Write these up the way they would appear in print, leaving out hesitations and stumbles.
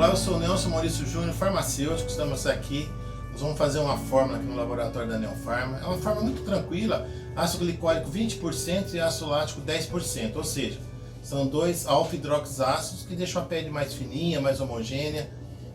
Olá, eu sou o Nelson Maurício Júnior, farmacêutico. Estamos aqui, nós vamos fazer uma fórmula aqui no laboratório da Neofarma. É uma fórmula muito tranquila, ácido glicólico 20% e ácido lático 10%, ou seja, são dois alfa-hidroxiácidos que deixam a pele mais fininha, mais homogênea.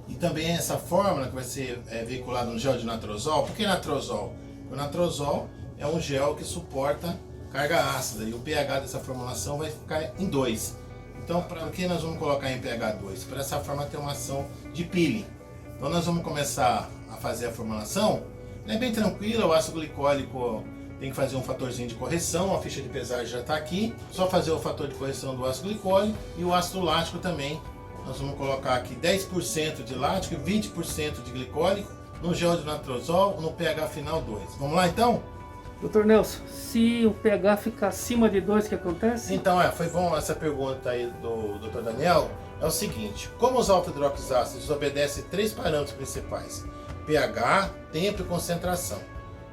E também essa fórmula que vai ser veiculada no gel de natrozol. Por que natrozol? O natrozol é um gel que suporta carga ácida e o pH dessa formulação vai ficar em 2. Então, para que nós vamos colocar em pH 2? Para essa forma ter uma ação de peeling. Então, nós vamos começar a fazer a formulação. É bem tranquila, o ácido glicólico tem que fazer um fatorzinho de correção, a ficha de pesagem já está aqui. Só fazer o fator de correção do ácido glicólico e o ácido lático também. Nós vamos colocar aqui 10% de lático e 20% de glicólico no gel de natrozol no pH final 2. Vamos lá então? Doutor Nelson, se o pH ficar acima de 2, o que acontece? Então, foi bom essa pergunta aí do Dr. Daniel. É o seguinte, como os alfa-hidroxiácidos obedecem 3 parâmetros principais, pH, tempo e concentração.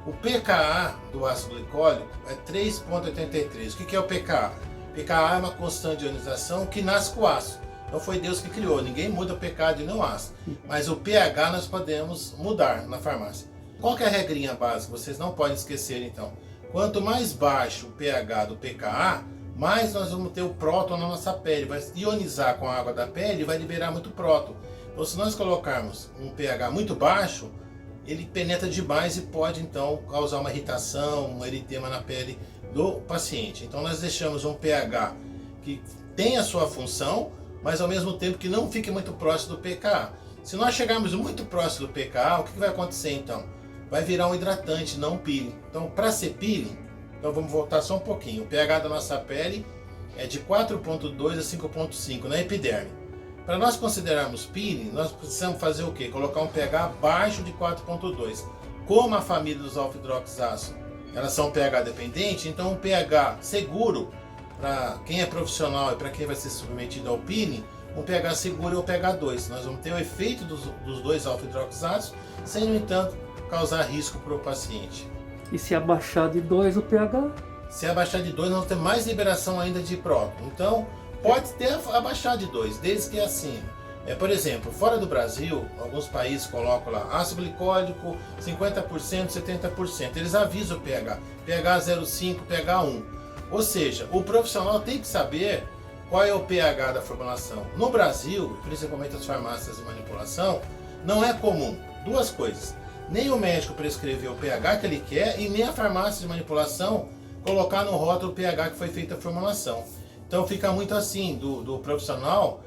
O pKa do ácido glicólico é 3,83. O que é o pKa? pKa é uma constante de ionização que nasce com o ácido. Não foi Deus que criou, ninguém muda o pKa de nenhum ácido. Mas o pH nós podemos mudar na farmácia. Qual que é a regrinha básica? Vocês não podem esquecer então. Quanto mais baixo o pH do pKa, mais nós vamos ter o próton na nossa pele. Vai ionizar com a água da pele e vai liberar muito próton. Então se nós colocarmos um pH muito baixo, ele penetra demais e pode então causar uma irritação, um eritema na pele do paciente. Então nós deixamos um pH que tem a sua função, mas ao mesmo tempo que não fique muito próximo do pKa. Se nós chegarmos muito próximo do pKa, o que vai acontecer então? Vai virar um hidratante, não um peeling. Então, para ser peeling, então vamos voltar só um pouquinho. O pH da nossa pele é de 4,2 a 5,5 na epiderme. Para nós considerarmos peeling, nós precisamos fazer o quê? Colocar um pH abaixo de 4,2. Como a família dos alfa-hidroxiácidos, elas são pH dependente, então um pH seguro para quem é profissional e para quem vai ser submetido ao peeling, um pH seguro é o pH 2. Nós vamos ter o efeito dos dois alfa-hidroxiácidos, sem, no entanto, causar risco para o paciente. E se abaixar de 2 o pH? Se abaixar de 2, nós vamos ter mais liberação ainda de próton. Então, pode ter abaixar de 2, desde que é assim. Por exemplo, fora do Brasil, alguns países colocam lá ácido glicólico 50%, 70%. Eles avisam o pH, pH 0,5, pH 1. Ou seja, o profissional tem que saber qual é o pH da formulação. No Brasil, principalmente as farmácias de manipulação, não é comum duas coisas. Nem o médico prescrever o pH que ele quer e nem a farmácia de manipulação colocar no rótulo o pH que foi feita a formulação. Então fica muito assim, do profissional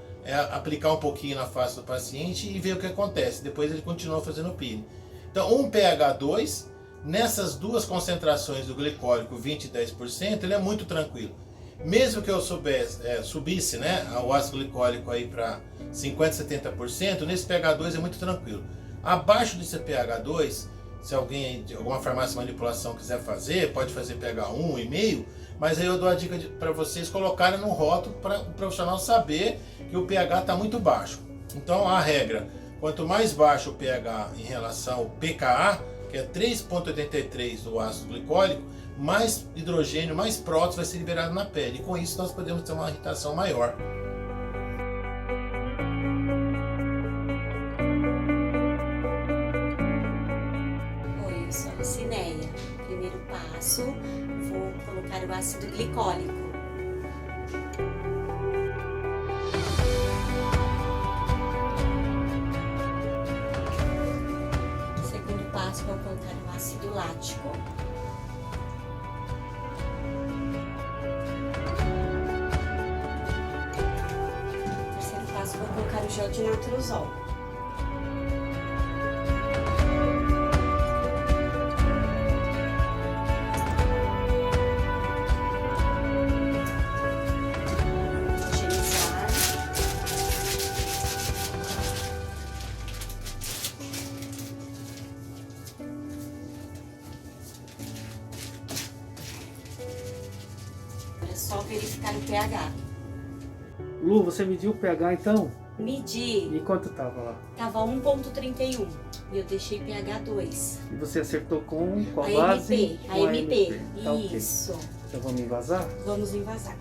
aplicar um pouquinho na face do paciente e ver o que acontece. Depois ele continua fazendo o peeling. Então um pH 2, nessas duas concentrações do glicólico 20 e 10%, ele é muito tranquilo. Mesmo que eu subisse o ácido glicólico aí para 50, 70%, nesse pH 2 é muito tranquilo. Abaixo desse pH 2, se alguém de alguma farmácia de manipulação quiser fazer, pode fazer pH 1,5, mas aí eu dou a dica para vocês colocarem no rótulo para o profissional saber que o pH está muito baixo. Então a regra, quanto mais baixo o pH em relação ao pKa, que é 3,83 do ácido glicólico, mais hidrogênio, mais prótons vai ser liberado na pele. E com isso nós podemos ter uma irritação maior. Primeiro passo, vou colocar o ácido glicólico. Segundo passo, vou colocar o ácido lático. Terceiro passo, vou colocar o gel de natrozol. É só verificar o pH. Lu, você mediu o pH então? Medi. E quanto tava lá? Tava 1,31 e eu deixei pH 2. E você acertou com qual A base? MP. A Com MP. Tá, ok. Isso. Então vamos envasar? Vamos envasar.